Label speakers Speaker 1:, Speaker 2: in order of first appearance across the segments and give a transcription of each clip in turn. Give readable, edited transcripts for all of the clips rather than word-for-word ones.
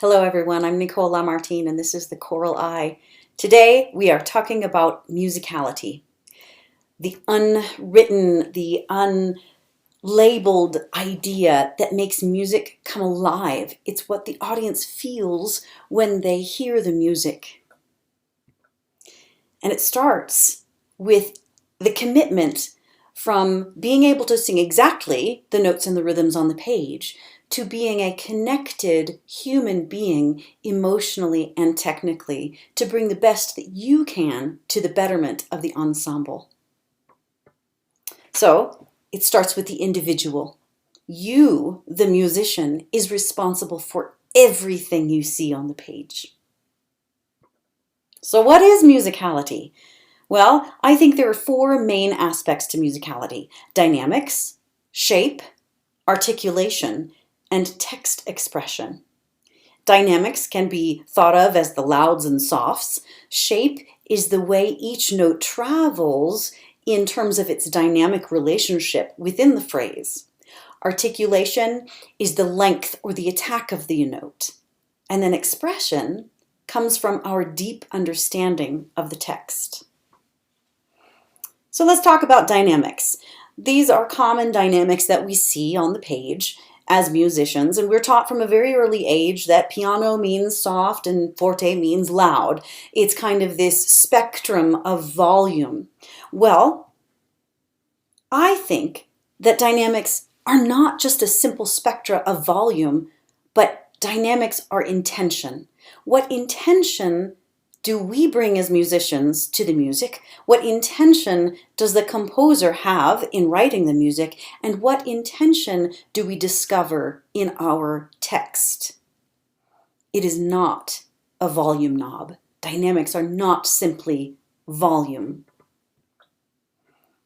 Speaker 1: Hello everyone, I'm Nicole Lamartine and this is the Choral Eye. Today we are talking about musicality. The unwritten, the unlabeled idea that makes music come alive. It's what the audience feels when they hear the music. And it starts with the commitment from being able to sing exactly the notes and the rhythms on the page to being a connected human being emotionally and technically to bring the best that you can to the betterment of the ensemble. So it starts with the individual. You, the musician, is responsible for everything you see on the page. So what is musicality? Well, I think there are four main aspects to musicality: dynamics, shape, articulation, and text expression. Dynamics can be thought of as the louds and softs. Shape is the way each note travels in terms of its dynamic relationship within the phrase. Articulation is the length or the attack of the note. And then expression comes from our deep understanding of the text. So let's talk about dynamics. These are common dynamics that we see on the page as musicians, and we're taught from a very early age that piano means soft and forte means loud. It's kind of this spectrum of volume. Well, I think that dynamics are not just a simple spectra of volume, but dynamics are intention. What intention do we bring as musicians to the music? What intention does the composer have in writing the music? And what intention do we discover in our text? It is not a volume knob. Dynamics are not simply volume.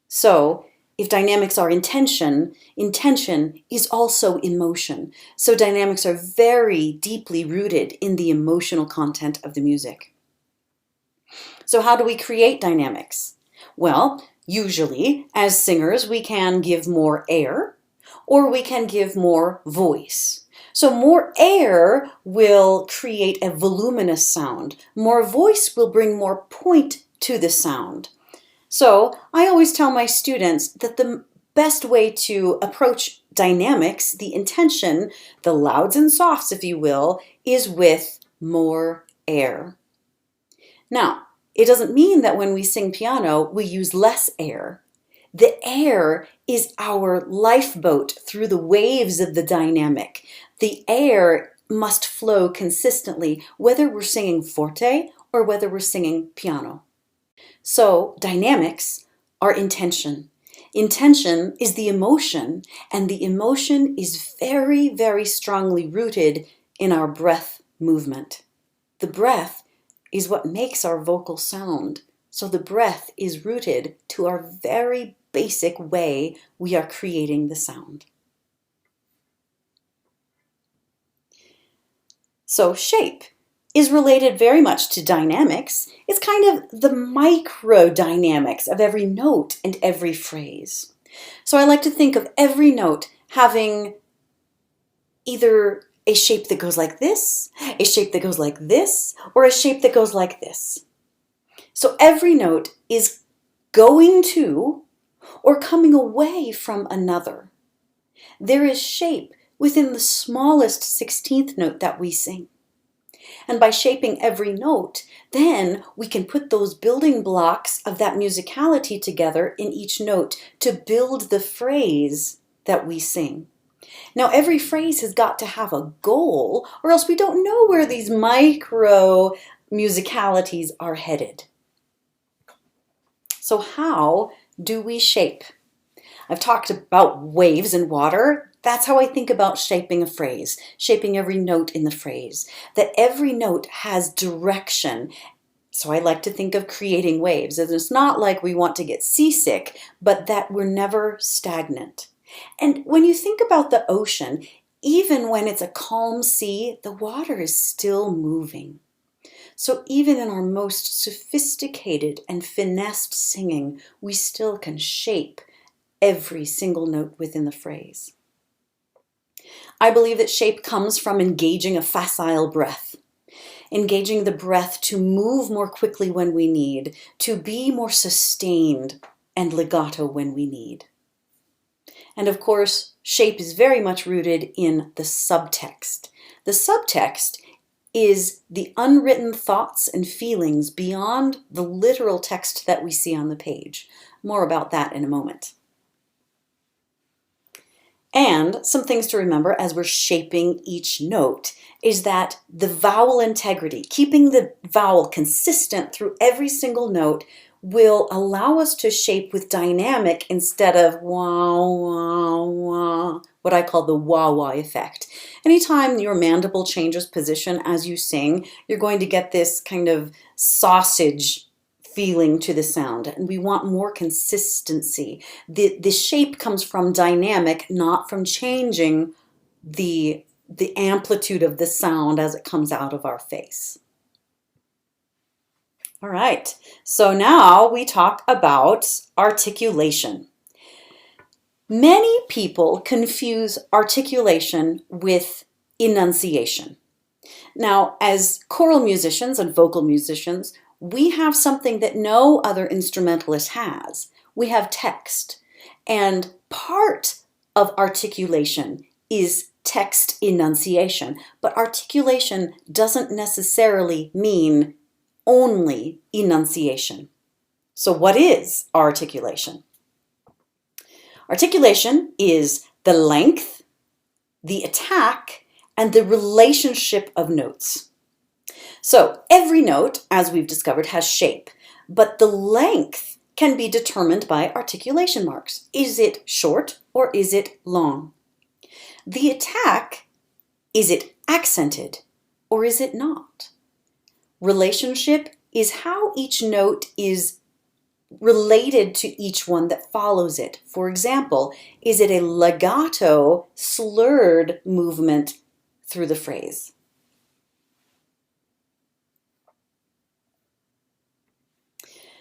Speaker 1: So, if dynamics are intention, intention is also emotion. So dynamics are very deeply rooted in the emotional content of the music. So how do we create dynamics? Well, usually as singers we can give more air or we can give more voice. So more air will create a voluminous sound. More voice will bring more point to the sound. So I always tell my students that the best way to approach dynamics, the intention, the louds and softs if you will, is with more air. Now, it doesn't mean that when we sing piano, we use less air. The air is our lifeboat through the waves of the dynamic. The air must flow consistently, whether we're singing forte or whether we're singing piano. So, dynamics are intention. Intention is the emotion, and the emotion is very, very strongly rooted in our breath movement. The breath is what makes our vocal sound. So the breath is rooted to our very basic way we are creating the sound. So shape is related very much to dynamics. It's kind of the micro dynamics of every note and every phrase. So I like to think of every note having either a shape that goes like this, a shape that goes like this, or a shape that goes like this. So every note is going to or coming away from another. There is shape within the smallest 16th note that we sing. And by shaping every note, then we can put those building blocks of that musicality together in each note to build the phrase that we sing. Now, every phrase has got to have a goal, or else we don't know where these micro musicalities are headed. So how do we shape? I've talked about waves and water. That's how I think about shaping a phrase, shaping every note in the phrase, that every note has direction. So I like to think of creating waves. And it's not like we want to get seasick, but that we're never stagnant. And when you think about the ocean, even when it's a calm sea, the water is still moving. So even in our most sophisticated and finessed singing, we still can shape every single note within the phrase. I believe that shape comes from engaging a facile breath, engaging the breath to move more quickly when we need, to be more sustained and legato when we need. And of course, shape is very much rooted in the subtext. The subtext is the unwritten thoughts and feelings beyond the literal text that we see on the page. More about that in a moment. And some things to remember as we're shaping each note is that the vowel integrity, keeping the vowel consistent through every single note, will allow us to shape with dynamic instead of wah, wah, wah, what I call the wah-wah effect. Anytime your mandible changes position as you sing, you're going to get this kind of sausage feeling to the sound, and we want more consistency. The shape comes from dynamic, not from changing the amplitude of the sound as it comes out of our face. All right, so now we talk about articulation. Many people confuse articulation with enunciation. Now, as choral musicians and vocal musicians, we have something that no other instrumentalist has. We have text. And part of articulation is text enunciation. But articulation doesn't necessarily mean only enunciation. So what is articulation? Articulation is the length, the attack, and the relationship of notes. So every note, as we've discovered, has shape, but the length can be determined by articulation marks. Is it short or is it long? The attack, is it accented or is it not? Relationship is how each note is related to each one that follows it. For example, is it a legato, slurred movement through the phrase?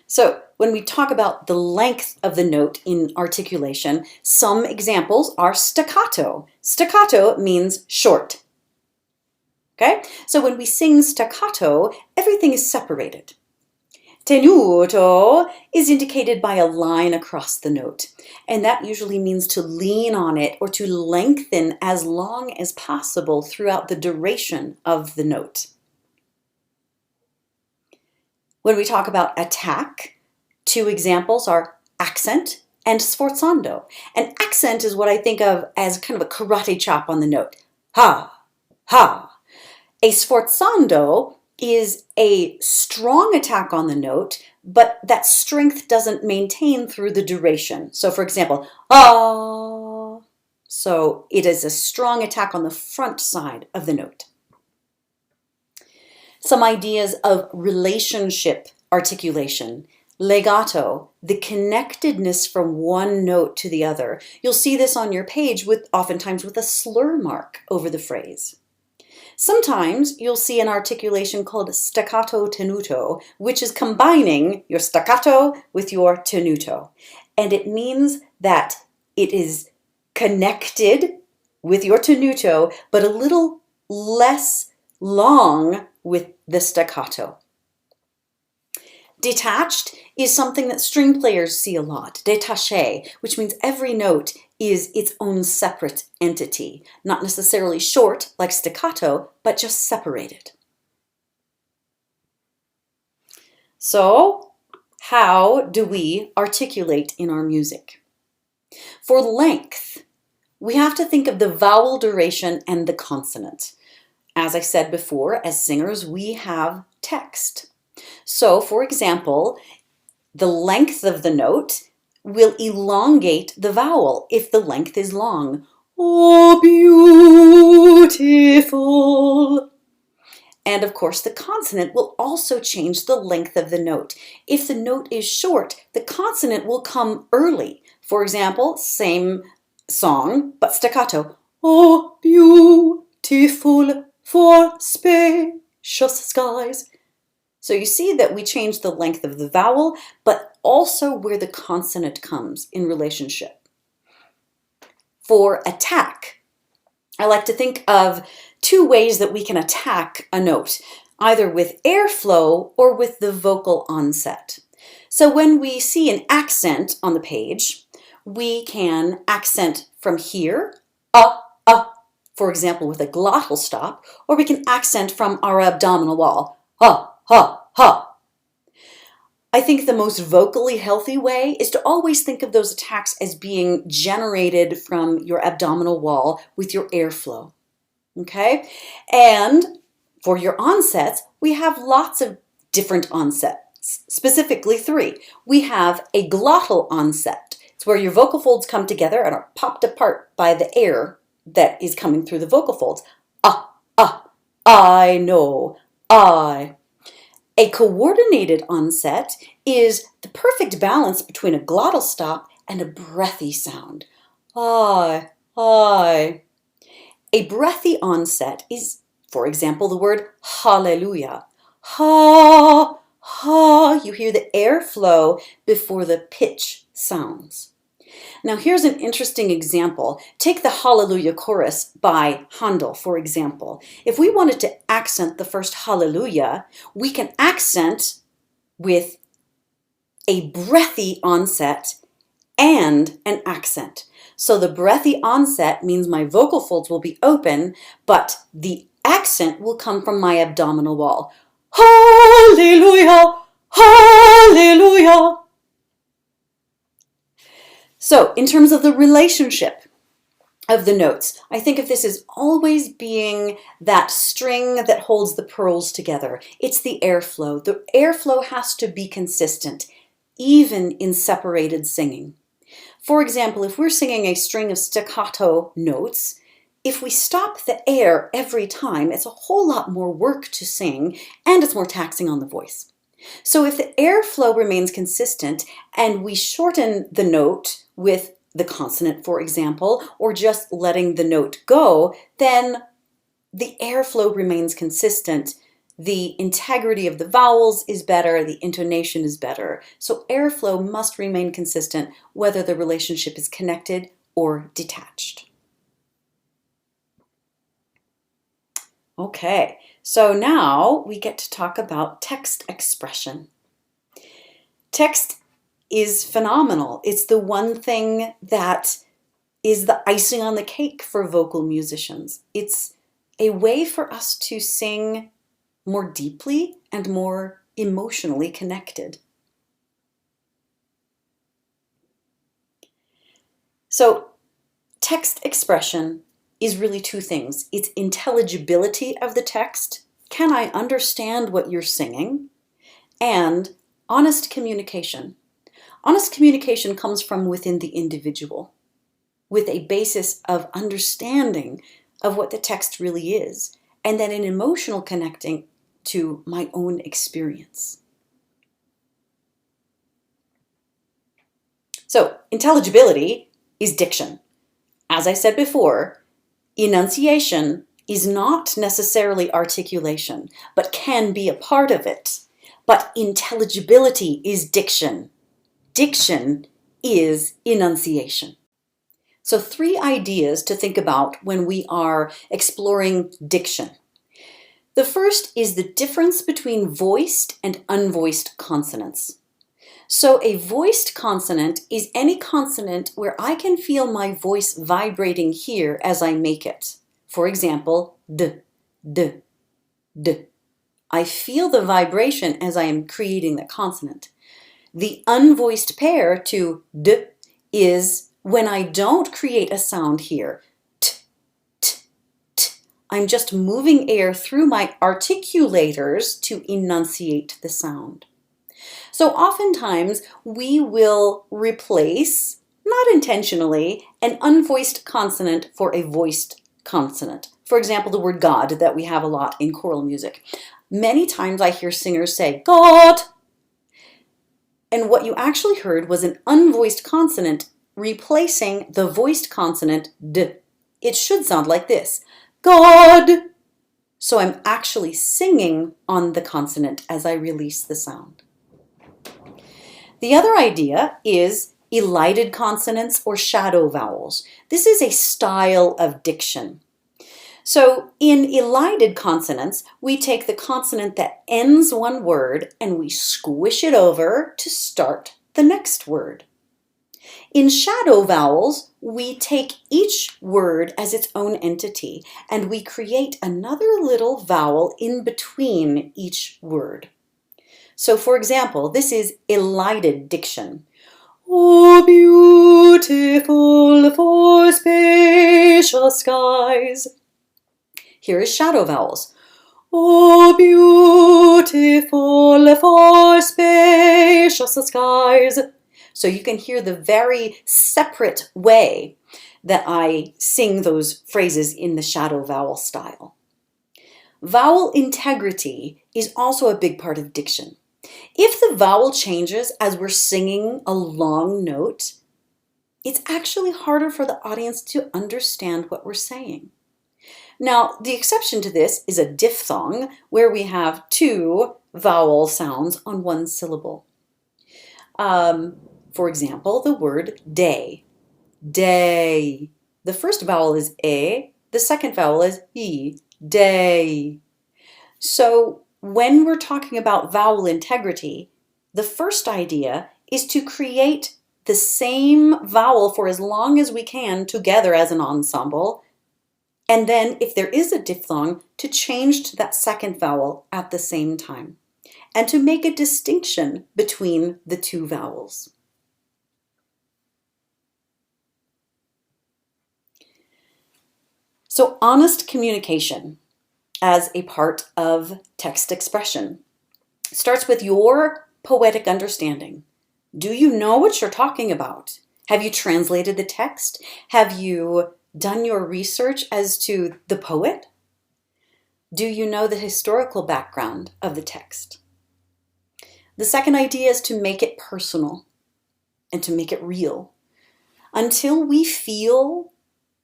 Speaker 1: So when we talk about the length of the note in articulation, some examples are staccato. Staccato means short. Okay? So when we sing staccato, everything is separated. Tenuto is indicated by a line across the note, and that usually means to lean on it or to lengthen as long as possible throughout the duration of the note. When we talk about attack, two examples are accent and sforzando. An accent is what I think of as kind of a karate chop on the note. Ha, ha. A sforzando is a strong attack on the note, but that strength doesn't maintain through the duration. So for example, ah. So it is a strong attack on the front side of the note. Some ideas of relationship articulation. Legato, the connectedness from one note to the other. You'll see this on your page oftentimes with a slur mark over the phrase. Sometimes you'll see an articulation called staccato tenuto, which is combining your staccato with your tenuto. And it means that it is connected with your tenuto, but a little less long with the staccato. Detached is something that string players see a lot, détaché, which means every note is its own separate entity, not necessarily short like staccato, but just separated. So, how do we articulate in our music? For length, we have to think of the vowel duration and the consonant. As I said before, as singers, we have text. So, for example, the length of the note will elongate the vowel if the length is long. Oh, beautiful. And of course, the consonant will also change the length of the note. If the note is short, the consonant will come early. For example, same song, but staccato. Oh, beautiful for spacious skies. So you see that we change the length of the vowel, but also where the consonant comes in relationship. For attack, I like to think of two ways that we can attack a note, either with airflow or with the vocal onset. So when we see an accent on the page, we can accent from here, for example, with a glottal stop, or we can accent from our abdominal wall, ha, ha, ha. I think the most vocally healthy way is to always think of those attacks as being generated from your abdominal wall with your airflow, okay? And for your onsets, we have lots of different onsets, specifically 3. We have a glottal onset. It's where your vocal folds come together and are popped apart by the air that is coming through the vocal folds. I know, I. A coordinated onset is the perfect balance between a glottal stop and a breathy sound. I. A breathy onset is, for example, the word hallelujah. Ha, ha. You hear the airflow before the pitch sounds. Now here's an interesting example. Take the Hallelujah chorus by Handel, for example. If we wanted to accent the first Hallelujah, we can accent with a breathy onset and an accent. So the breathy onset means my vocal folds will be open, but the accent will come from my abdominal wall. Hallelujah, hallelujah. So in terms of the relationship of the notes, I think of this as always being that string that holds the pearls together. It's the airflow. The airflow has to be consistent, even in separated singing. For example, if we're singing a string of staccato notes, if we stop the air every time, it's a whole lot more work to sing, and it's more taxing on the voice. So if the airflow remains consistent and we shorten the note with the consonant, for example, or just letting the note go, then the airflow remains consistent. The integrity of the vowels is better, the intonation is better. So airflow must remain consistent whether the relationship is connected or detached. Okay, so now we get to talk about text expression. Text is phenomenal. It's the one thing that is the icing on the cake for vocal musicians. It's a way for us to sing more deeply and more emotionally connected. So text expression is really two things. It's intelligibility of the text. Can I understand what you're singing? And honest communication. Honest communication comes from within the individual, with a basis of understanding of what the text really is, and then an emotional connecting to my own experience. So, intelligibility is diction. As I said before, enunciation is not necessarily articulation, but can be a part of it. But intelligibility is diction. Diction is enunciation. So 3 ideas to think about when we are exploring diction. The first is the difference between voiced and unvoiced consonants. So a voiced consonant is any consonant where I can feel my voice vibrating here as I make it. For example, d, d, d. I feel the vibration as I am creating the consonant. The unvoiced pair to d is when I don't create a sound here. T, t, t. I'm just moving air through my articulators to enunciate the sound. So oftentimes we will replace, not intentionally, an unvoiced consonant for a voiced consonant. For example, the word God that we have a lot in choral music. Many times I hear singers say, God. And what you actually heard was an unvoiced consonant replacing the voiced consonant d. It should sound like this, God. So I'm actually singing on the consonant as I release the sound. The other idea is elided consonants or shadow vowels. This is a style of diction. So in elided consonants, we take the consonant that ends one word and we squish it over to start the next word. In shadow vowels, we take each word as its own entity and we create another little vowel in between each word. So for example, this is elided diction. Oh, beautiful for spacious skies. Here is shadow vowels. Oh, beautiful for spacious skies. So you can hear the very separate way that I sing those phrases in the shadow vowel style. Vowel integrity is also a big part of diction. If the vowel changes as we're singing a long note, it's actually harder for the audience to understand what we're saying. Now, the exception to this is a diphthong, where we have two vowel sounds on one syllable. For example, the word day. Day. The first vowel is a, the second vowel is e. Day. So when we're talking about vowel integrity, the first idea is to create the same vowel for as long as we can together as an ensemble, and then if there is a diphthong, to change to that second vowel at the same time, and to make a distinction between the two vowels. So honest communication as a part of text expression starts with your poetic understanding. Do you know what you're talking about? Have you translated the text? Have you done your research as to the poet? Do you know the historical background of the text? The second idea is to make it personal and to make it real. Until we feel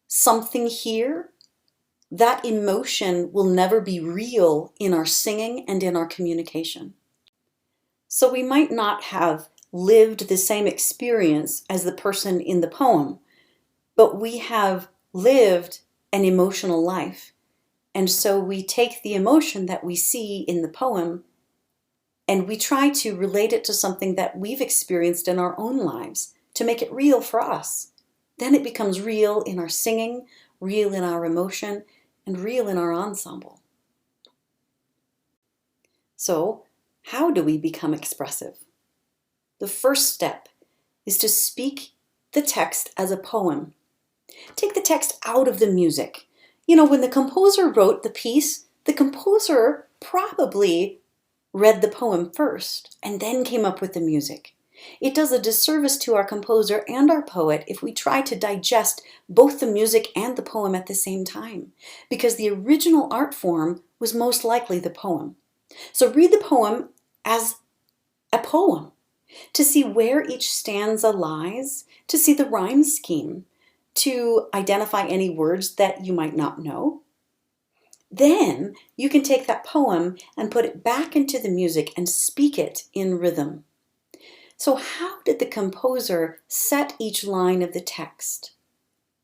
Speaker 1: something here, that emotion will never be real in our singing and in our communication. So we might not have lived the same experience as the person in the poem, but we have lived an emotional life. And so we take the emotion that we see in the poem and we try to relate it to something that we've experienced in our own lives to make it real for us. Then it becomes real in our singing, real in our emotion, and real in our ensemble. So, how do we become expressive? The first step is to speak the text as a poem. Take the text out of the music. You know, when the composer wrote the piece, the composer probably read the poem first and then came up with the music. It does a disservice to our composer and our poet if we try to digest both the music and the poem at the same time, because the original art form was most likely the poem. So read the poem as a poem, to see where each stanza lies, to see the rhyme scheme, to identify any words that you might not know. Then you can take that poem and put it back into the music and speak it in rhythm. So how did the composer set each line of the text?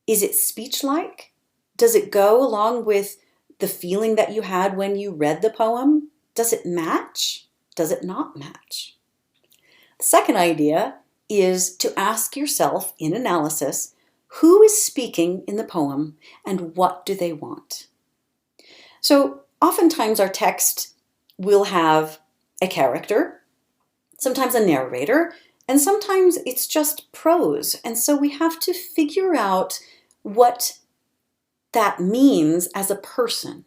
Speaker 1: Is it speech-like? Does it go along with the feeling that you had when you read the poem? Does it match? Does it not match? The second idea is to ask yourself in analysis, who is speaking in the poem and what do they want? So oftentimes our text will have a character, sometimes a narrator, and sometimes it's just prose. And so we have to figure out what that means as a person.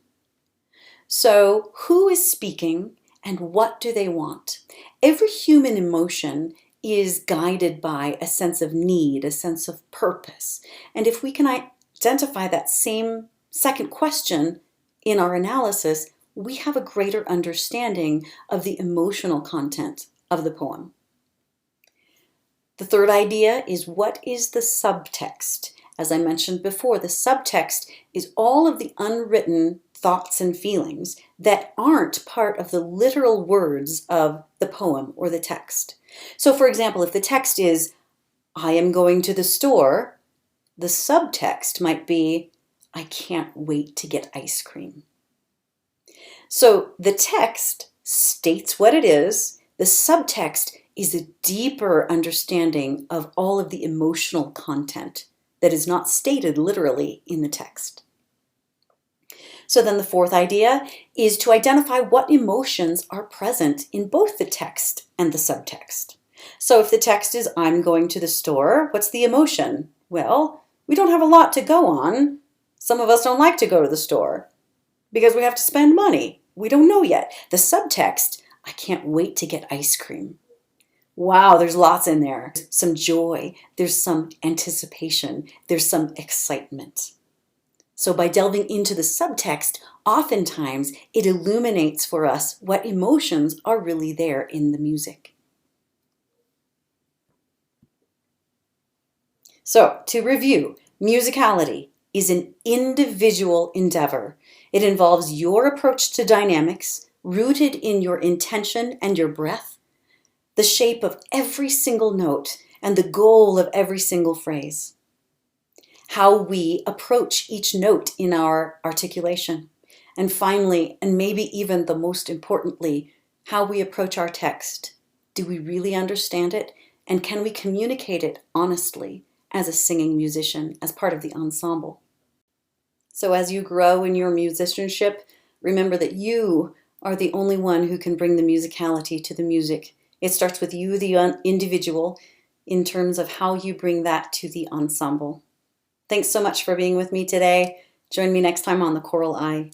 Speaker 1: So who is speaking and what do they want? Every human emotion is guided by a sense of need, a sense of purpose. And if we can identify that same second question in our analysis, we have a greater understanding of the emotional content of the poem. The third idea is, what is the subtext? As I mentioned before, the subtext is all of the unwritten thoughts and feelings that aren't part of the literal words of the poem or the text. So for example, if the text is, I am going to the store, the subtext might be, I can't wait to get ice cream. So the text states what it is. The subtext is a deeper understanding of all of the emotional content that is not stated literally in the text. So then the fourth idea is to identify what emotions are present in both the text and the subtext. So if the text is, I'm going to the store, what's the emotion? Well, we don't have a lot to go on. Some of us don't like to go to the store because we have to spend money. We don't know yet. The subtext, I can't wait to get ice cream. Wow, there's lots in there. Some joy, there's some anticipation, there's some excitement. So by delving into the subtext, oftentimes it illuminates for us what emotions are really there in the music. So to review, musicality is an individual endeavor. It involves your approach to dynamics, rooted in your intention and your breath, the shape of every single note, and the goal of every single phrase. How we approach each note in our articulation. And finally, and maybe even the most importantly, how we approach our text. Do we really understand it? And can we communicate it honestly as a singing musician, as part of the ensemble? So as you grow in your musicianship, remember that you are the only one who can bring the musicality to the music. It starts with you, the individual, in terms of how you bring that to the ensemble. Thanks so much for being with me today. Join me next time on the Choral Eye.